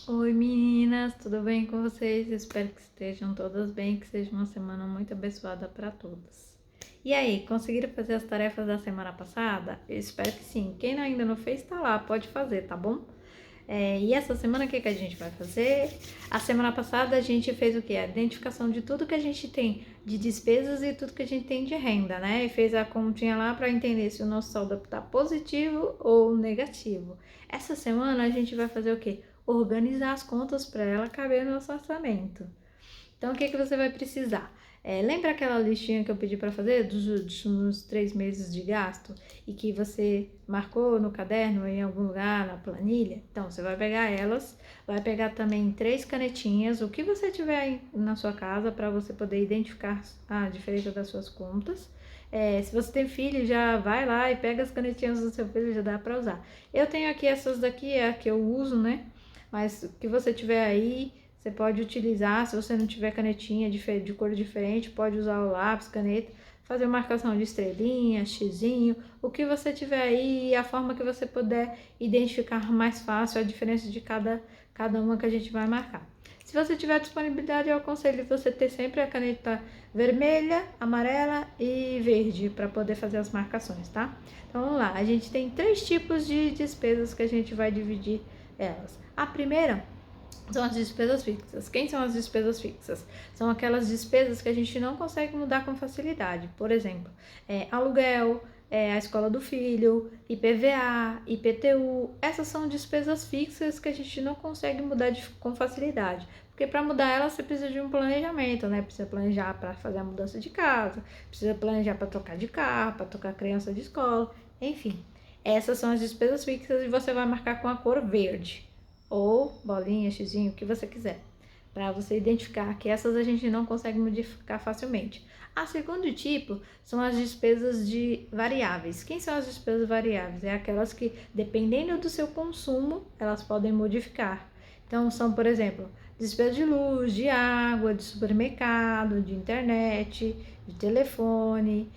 Oi meninas, tudo bem com vocês? Espero que estejam todas bem, que seja uma semana muito abençoada para todas. E aí, conseguiram fazer as tarefas da semana passada? Eu espero que sim. Quem ainda não fez, tá lá, pode fazer, tá bom? E essa semana o que a gente vai fazer? A semana passada a gente fez o que? A identificação de tudo que a gente tem de despesas e tudo que a gente tem de renda, né? E fez a continha lá para entender se o nosso saldo está positivo ou negativo. Essa semana a gente vai fazer o quê? Organizar as contas para ela caber no nosso orçamento. Então, o que você vai precisar? Lembra aquela listinha que eu pedi para fazer dos últimos 3 meses de gasto e que você marcou no caderno ou em algum lugar, na planilha? Então, você vai pegar elas, vai pegar também 3 canetinhas, o que você tiver aí na sua casa para você poder identificar a diferença das suas contas. Se você tem filho, já vai lá e pega as canetinhas do seu filho, já dá para usar. Eu tenho aqui essas daqui, é a que eu uso, né? Mas o que você tiver aí, você pode utilizar. Se você não tiver canetinha de cor diferente, pode usar o lápis, caneta, fazer marcação de estrelinha, xizinho, o que você tiver aí e a forma que você puder identificar mais fácil a diferença de cada uma que a gente vai marcar. Se você tiver disponibilidade, eu aconselho você ter sempre a caneta vermelha, amarela e verde para poder fazer as marcações, tá? Então vamos lá, a gente tem 3 tipos de despesas que a gente vai dividir elas. A primeira são as despesas fixas. Quem são as despesas fixas? São aquelas despesas que a gente não consegue mudar com facilidade. Por exemplo, aluguel, a escola do filho, IPVA, IPTU. Essas são despesas fixas que a gente não consegue mudar com facilidade. Porque para mudar elas você precisa de um planejamento, né? Precisa planejar para fazer a mudança de casa, precisa planejar para trocar de carro, para trocar a criança de escola, enfim. Essas são as despesas fixas e você vai marcar com a cor verde ou bolinha, xizinho, o que você quiser, para você identificar que essas a gente não consegue modificar facilmente. A segundo tipo são as despesas de variáveis. Quem são as despesas variáveis? É aquelas que, dependendo do seu consumo, elas podem modificar. Então, são, por exemplo, despesas de luz, de água, de supermercado, de internet, de telefone,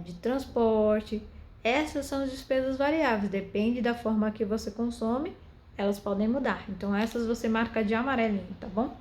de transporte. Essas são as despesas variáveis, depende da forma que você consome, elas podem mudar. Então, essas você marca de amarelinho, tá bom?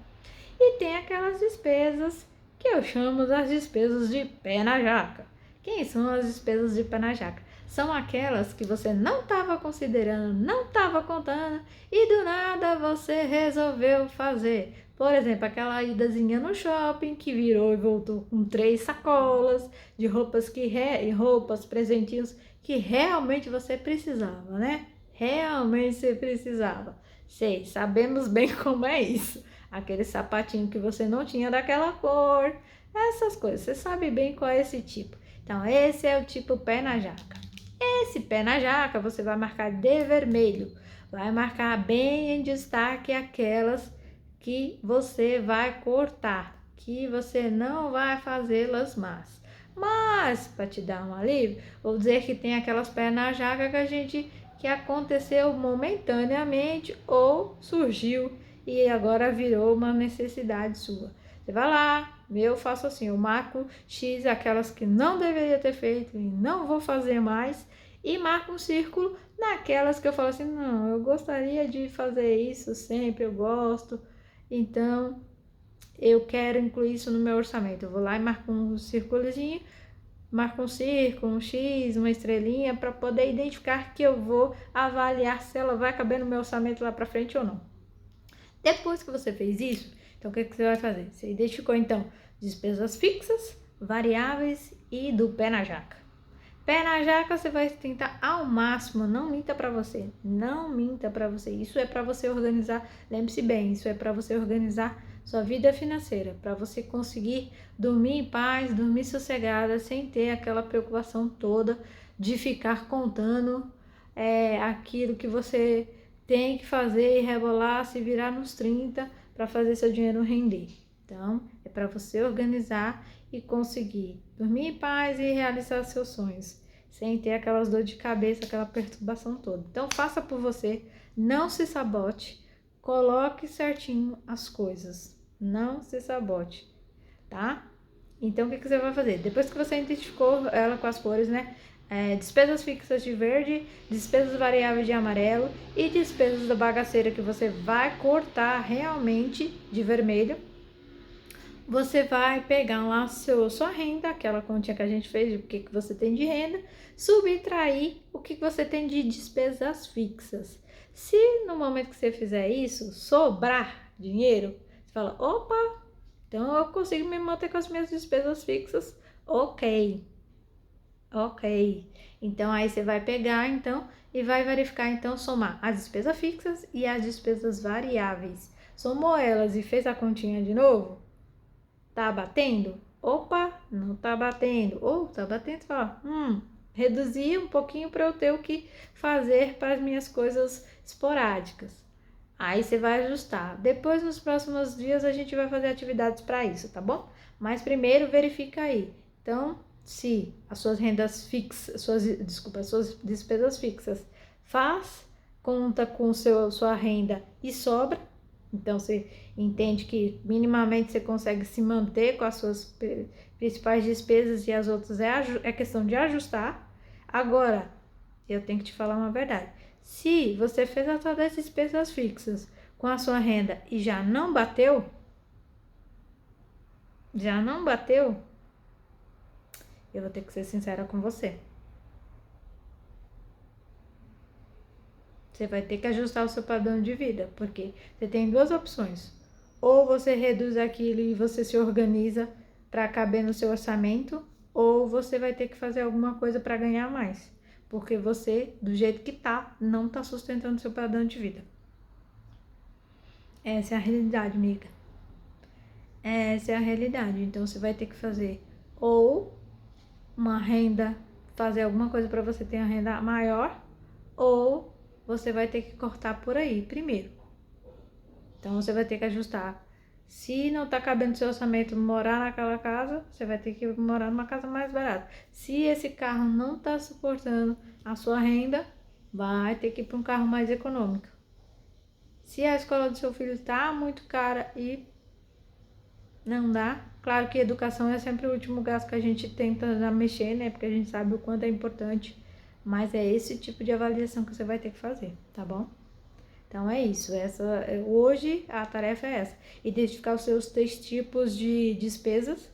E tem aquelas despesas que eu chamo das despesas de pé na jaca. Quem são as despesas de pé na jaca? São aquelas que você não estava considerando, não estava contando e do nada você resolveu fazer. Por exemplo, aquela idazinha no shopping que virou e voltou com 3 sacolas de roupas, presentinhos que realmente você precisava, né? Realmente você precisava. Sei, sabemos bem como é isso. Aquele sapatinho que você não tinha daquela cor, essas coisas. Você sabe bem qual é esse tipo. Então, esse é o tipo pé na jaca. Esse pé na jaca você vai marcar de vermelho. Vai marcar bem em destaque aquelas que você vai cortar, que você não vai fazê-las mais. Mas, para te dar um alívio, vou dizer que tem aquelas pé na jaca que aconteceu momentaneamente ou surgiu e agora virou uma necessidade sua. Você vai lá, eu faço assim, eu marco X, aquelas que não deveria ter feito e não vou fazer mais, e marco um círculo naquelas que eu falo assim, não, eu gostaria de fazer isso sempre, eu gosto, então eu quero incluir isso no meu orçamento. Eu vou lá e marco um círculozinho, marco um círculo, um X, uma estrelinha, para poder identificar que eu vou avaliar se ela vai caber no meu orçamento lá para frente ou não. Depois que você fez isso, então o que você vai fazer? Você identificou então despesas fixas, variáveis e do pé na jaca. Pé na jaca você vai tentar ao máximo, não minta para você, não minta para você. Isso é para você organizar, lembre-se bem, isso é para você organizar sua vida financeira, para você conseguir dormir em paz, dormir sossegada, sem ter aquela preocupação toda de ficar contando aquilo que você tem que fazer e rebolar, se virar nos 30 para fazer seu dinheiro render. Então, é para você organizar e conseguir dormir em paz e realizar seus sonhos, sem ter aquelas dor de cabeça, aquela perturbação toda. Então, faça por você, não se sabote, coloque certinho as coisas, não se sabote, tá? Então, o que você vai fazer? Depois que você identificou ela com as cores, né? despesas fixas de verde, despesas variáveis de amarelo e despesas da bagaceira que você vai cortar realmente de vermelho. Você vai pegar lá sua renda, aquela continha que a gente fez, o que você tem de renda, subtrair o que você tem de despesas fixas. Se no momento que você fizer isso, sobrar dinheiro, você fala, opa, então eu consigo me manter com as minhas despesas fixas, ok. Então aí você vai pegar então e vai verificar, então somar as despesas fixas e as despesas variáveis. Somou elas e fez a continha de novo? Tá batendo? Opa, não tá batendo. Ou tá batendo, você fala, reduzir um pouquinho para eu ter o que fazer para as minhas coisas esporádicas. Aí você vai ajustar. Depois, nos próximos dias, a gente vai fazer atividades para isso, tá bom? Mas primeiro, verifica aí. Então, se as suas rendas fixas, suas despesas fixas faz conta com sua renda e sobra, então você entende que minimamente você consegue se manter com as suas principais despesas e as outras é questão de ajustar. Agora, eu tenho que te falar uma verdade. Se você fez as suas despesas fixas com a sua renda e já não bateu, eu vou ter que ser sincera com você. Você vai ter que ajustar o seu padrão de vida, porque você tem duas opções. Ou você reduz aquilo e você se organiza para caber no seu orçamento, ou você vai ter que fazer alguma coisa para ganhar mais, porque você, do jeito que tá, não tá sustentando seu padrão de vida. Essa é a realidade, amiga. Essa é a realidade. Então você vai ter que fazer ou uma renda, fazer alguma coisa para você ter uma renda maior, ou você vai ter que cortar por aí primeiro. Então você vai ter que ajustar. Se não tá cabendo no seu orçamento morar naquela casa, você vai ter que morar numa casa mais barata. Se esse carro não tá suportando a sua renda, vai ter que ir para um carro mais econômico. Se a escola do seu filho tá muito cara e não dá, claro que educação é sempre o último gasto que a gente tenta mexer, né? Porque a gente sabe o quanto é importante. Mas é esse tipo de avaliação que você vai ter que fazer, tá bom? Então é isso. Hoje a tarefa é essa: identificar os seus 3 tipos de despesas,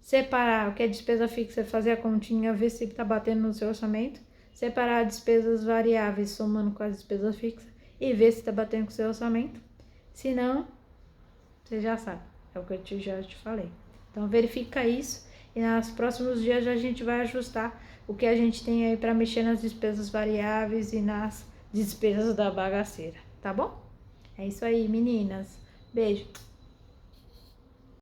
separar o que é despesa fixa, fazer a continha, ver se está batendo no seu orçamento, separar despesas variáveis somando com as despesas fixas e ver se está batendo com o seu orçamento. Se não, você já sabe, é o que eu já te falei. Então verifica isso e nos próximos dias a gente vai ajustar o que a gente tem aí para mexer nas despesas variáveis e nas despesas da bagaceira, tá bom? É isso aí, meninas. Beijo.